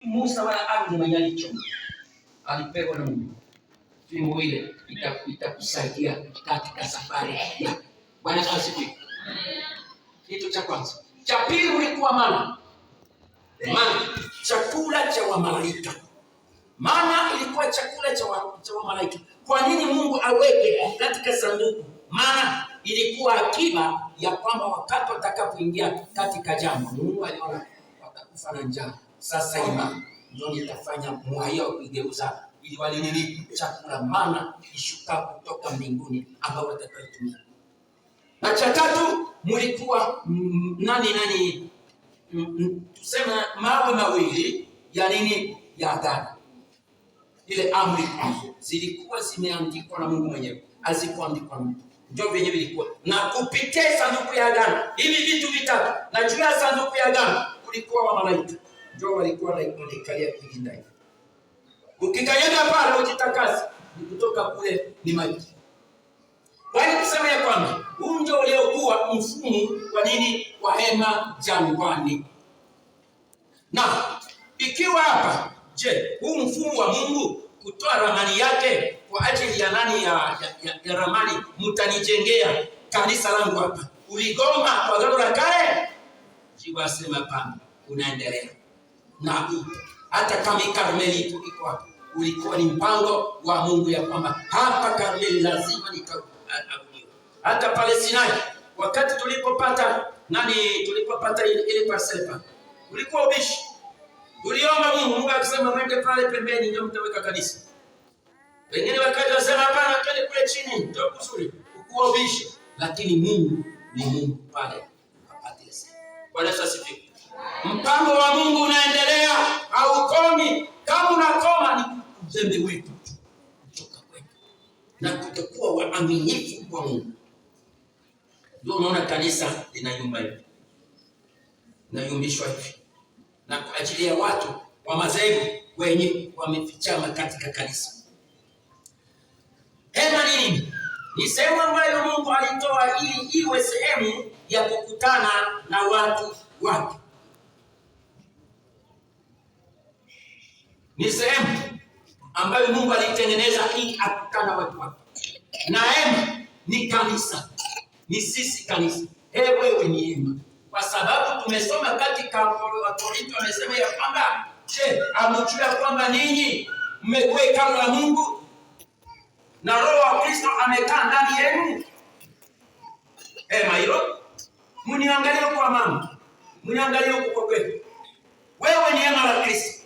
Musa wala Aroni mwenye alichoma. Alipewa na Mungu. Fimbo ile itakusaidia katika safari. Bwana asifiwe. Kitu cha kwanza. Cha pili ulikuwa mana. Mana, chakula cha wamalaika. Mana ilikuwa chakula cha wamalaika. Kwa nini Mungu aweke katika sanduku? Mana ilikuwa akiba ya kwamba wakati watakapoingia katika jambo, Mungu aliona watakufa na njaa. Sasa imani ndio itafanya mwaya wa kuigeuza ili wale nini chakula mana ishuka kutoka mbinguni ambao watakayotumia. Na cha tatu mlikuwa tuseme mawe mawili ya nini ya agano. Ile amri zilikuwa zimeandikwa na Mungu mwenyewe, hazikuandikwa na mtu. Ndio vyenyewe vilikuwa. Na kupitia sanduku ya agano, hivi vitu vitatu, na juu ya sanduku ya agano kulikuwa wa malaika. Ndio walikuwa wanaikalia kulinda hivi. Ukikanyaga pale ujitakase, kutoka kule ni maji. Kwa hiyo kusema ya kwamba huu ndio uliokuwa mfumo wa nini wa hema jangwani. Na ikiwa hapa, je, huu mfumo wa Mungu kutoa ramani yake kwa ajili ya nani ya ramani mtanijengea kanisa langu hapa, uligoma kwa agano la kale? Jibu asema hapana, unaendelea. Na hata kama Karmeli iko hapa, ulikuwa ni mpango wa Mungu ya kwamba hapa Karmeli lazima nitaabudiwa. Hata pale Sinai wakati tulipopata ile parcela, ulikuwa ubishi. Uliomba Mungu akasema mwende pale pembeni ndio mtaweka kanisa. Wengine wakaja wasema hapana, twende kule chini ndio kuzuri. Ukuwa ubishi, lakini Mungu ni Mungu pale apate sasa. Bwana asifiwe. Mpango wa Mungu unaendelea, haukomi. Kama unakoma ni uzembe wetu, kuchoka kwetu, na kutokuwa waaminifu kwa Mungu. Ndio unaona kanisa linayumba hivi, linayumbishwa hivi, na kwa ajili ya watu wa madhehebu wenye wamefichama katika kanisa. Hema nini? Ni sehemu ambayo Mungu alitoa ili iwe sehemu ya kukutana na watu wake. Ni sehemu ambayo Mungu alitengeneza ili akutana watu wake. Na hema ni kanisa. Ni sisi kanisa. Wewe ni hema. Kwa sababu tumesoma katika Wakorintho amesema ya kwamba, je, hamjui kwamba ninyi mmekuwa hekalu la Mungu na Roho wa Kristo amekaa ndani yenu? Hema hilo. Mniangalie kwa mama. Mniangalie huko kwa kweli. Wewe ni hema la Kristo.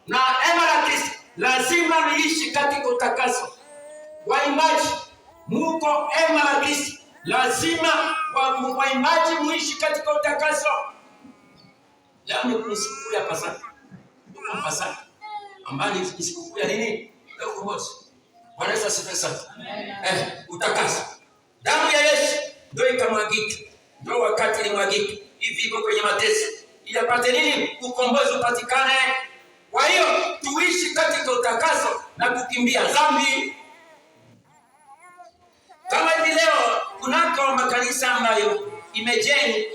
Na hema la Kristo lazima liishi katika utakaso. Waimbaji, muko hema la Kristo. Lazima waimbaji muishi katika utakaso. Yaani kuna siku ya Pasaka. Kuna Pasaka ambayo ni siku ya nini? Ya ukombozi. Bwana Yesu asifiwe sana. Utakaso. Damu ya Yesu ndio ikamwagika. Ndio wakati ilimwagika. Hivi iko kwenye mateso. Ili apate nini? Ukombozi upatikane. Kwa hiyo tuishi katika utakaso na kukimbia dhambi. Kama hivi leo kunako makanisa ambayo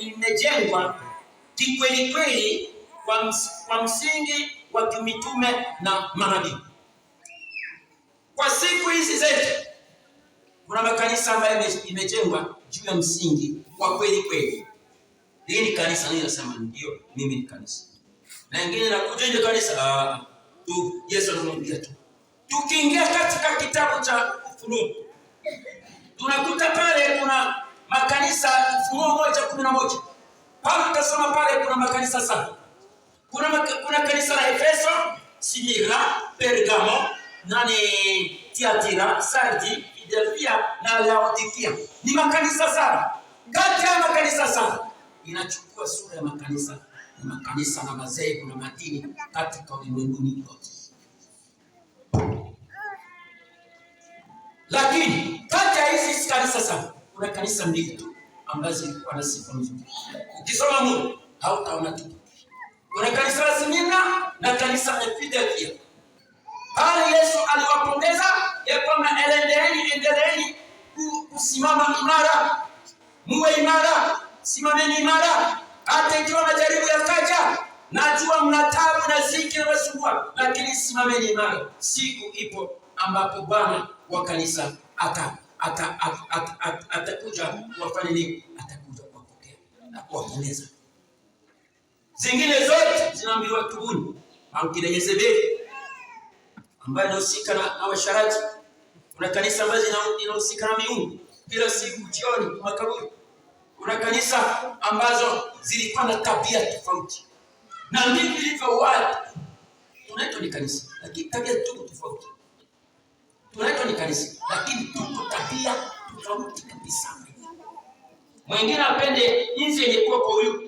imejengwa kikweli kweli kwa msingi wa kimitume na manabii. Kwa siku hizi zetu kuna makanisa ambayo imejengwa juu ya msingi wa kweli kweli. Hii ni kanisa ninasema ndio mimi ni kanisa. Na wengine na kujenga kanisa tu Yesu anamwambia tu. Tukiingia katika kitabu cha Ufunuo tunakuta pale kuna makanisa Ufunuo 1:11. Pale tutasoma pale kuna makanisa sana. Kuna kanisa la Efeso, Smyrna, Pergamo, Tiatira, Sardi, Filadelfia na Laodikia. Ni makanisa sana. Kati ya makanisa sana inachukua sura ya makanisa. Ni makanisa na madhehebu na madini katika ulimwenguni kote. Lakini kati ya hizi kanisa sana kuna kanisa mbili tu ambazo zilikuwa na sifa nzuri. Ukisoma Mungu hautaona tu. Kuna kanisa la Smyrna na kanisa la Filadelfia. Pale Yesu aliwapongeza ya kwamba endeleeni kusimama imara. Muwe imara, simameni imara. Hata ikiwa majaribu yakaja, Najua mna taabu na ziki na masumbua, lakini simameni imara. Siku ipo ambapo Bwana wa kanisa atakuja kuwafanya nini? Atakuja kuwapokea na kuwapongeza. Zingine zote zinaambiwa tubuni. Au kile Yezebeli ambaye anahusika na washarati. Kuna kanisa ambazo linahusika na miungu kila siku jioni kwa makaburi. Kuna kanisa ambazo zilikuwa na tabia tofauti. Na ndivyo ilivyo watu. Tunaitwa ni kanisa, lakini tabia tuko tofauti. Tunaitwa ni kanisa, lakini tuko tabia tofauti kabisa. Mwingine apende jinsi yenye kuwa kwa huyu